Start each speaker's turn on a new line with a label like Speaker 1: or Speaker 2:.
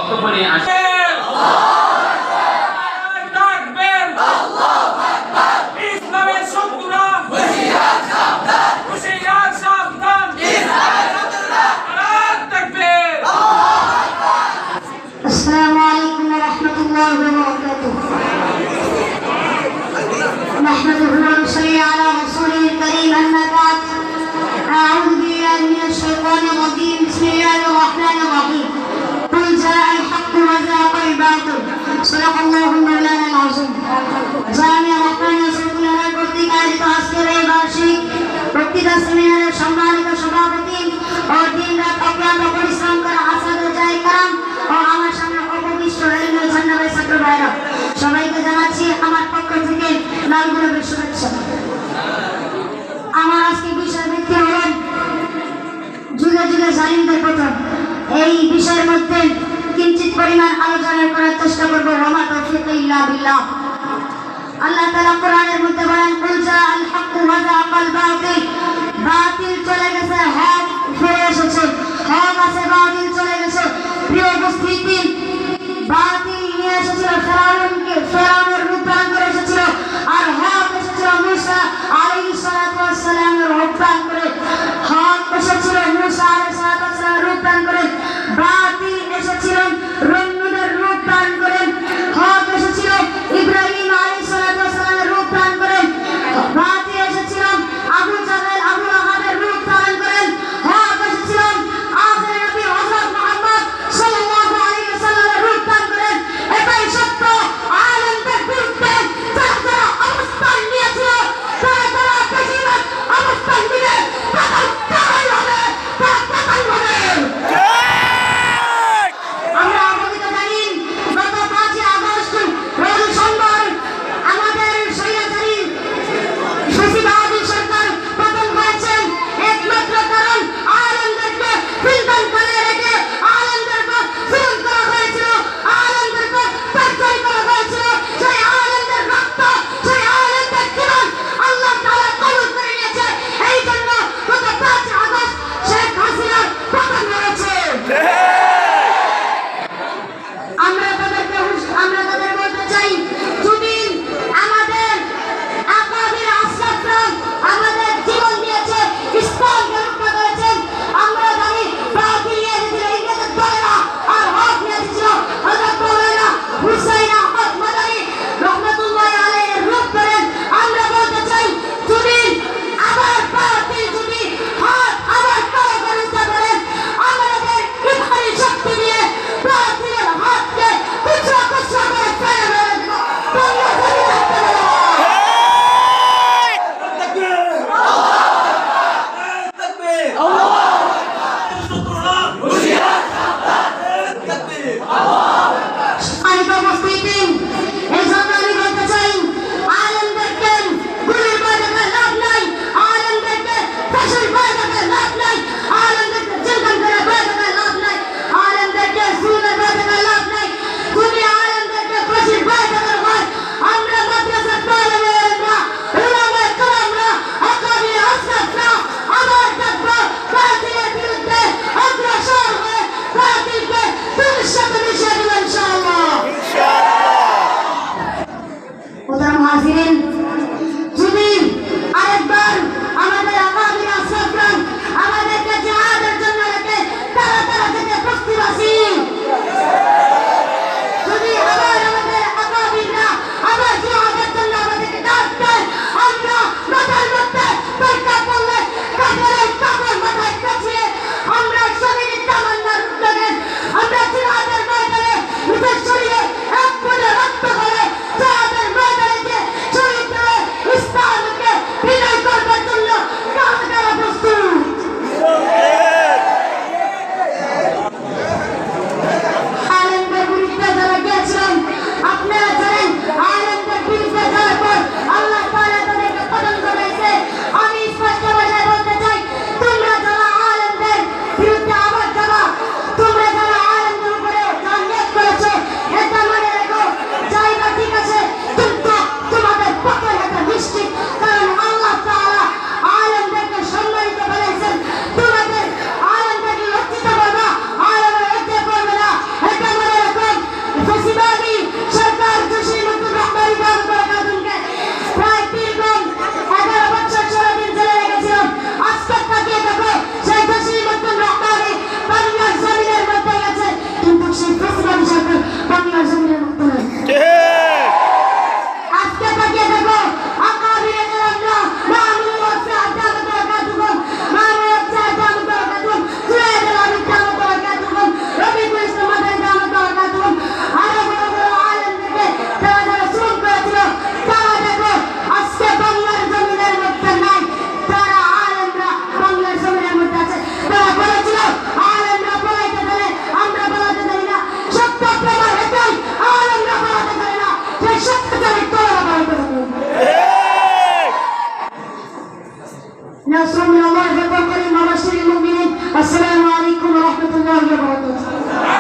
Speaker 1: বক্তব্য নিয়ে আসে।
Speaker 2: السلام عليكم ورحمة الله وبركاته. نحمده ونصلي على رسوله الكريم، أما بعد. أعوذ بالله من الشيطان الرجيم. بسم الله الرحمن الرحيم. قل جاء الحق وزهق الباطل. صدق الله مولانا العظيم. জামিয়া রহমানিয়া সৈয়দুল্লাহ কর্তৃক আয়োজিত আজকের এই বার্ষিক বক্তৃতা সেমিনারের সম্মানিত সভাপতি ও দিনরাত অক্লান্ত পরিশ্রম করা আসাদে জায়ে কারাম ও আমার সামনে উপবিষ্ট এলিমের ধন্যবাদ ছাত্র ভাইরা, সবাইকে জানাচ্ছি আমার পক্ষ থেকে লাল গোলাপের শুভেচ্ছা। আমার আজকে বিষয় ভিত্তি হল যুগে যুগে জালিমদের পতন। এই বিষয়ের মধ্যে কিঞ্চিত পরিমাণ আলোচনা করার চেষ্টা করবো। ওয়া তৌফিক ইল্লা বিল্লাহ। আল্লাহ তাআলা কোরআনের মধ্যে বলেন, কুল জাআল হাক্কু ওয়া যাকাল বাতিল। বাতিল চলে গেছে, হক ফিরে এসেছে। হক আছে, বাতিল চলে গেছে। প্রিয় উপস্থিতি, বাতিল নিয়ে এসেছিল ফেরাউনকে, ফেরাউনের রূপ ধারণ করে এসেছিল, আর হক এসেছিল মূসা আলাইহিস সালাতু ওয়াস সালামের রূপ ধারণ করে। হক এসেছিল মূসা আলাইহিস সালাতু ওয়াস সালামের রূপ ধারণ করে, বাতিল এসেছিল রন্নুদের রূপ ধারণ করে। হক এসেছিল ইব্রাহিম আলাইহিস সালাতু ওয়াস সালামের রূপ ধারণ করে, বাতিল এসেছিল আবু জাহেল আবু লাহাবের রূপ ধারণ করে। হক এসেছিল আখির নবী হযরত মুহাম্মদ সাল্লাল্লাহু আলাইহি ওয়াসাল্লামের রূপ ধারণ করে। এটাই সত্য। আলেমদের نصر من الله فتح قريب وبشر المؤمنين. السلام عليكم ورحمة الله وبركاته.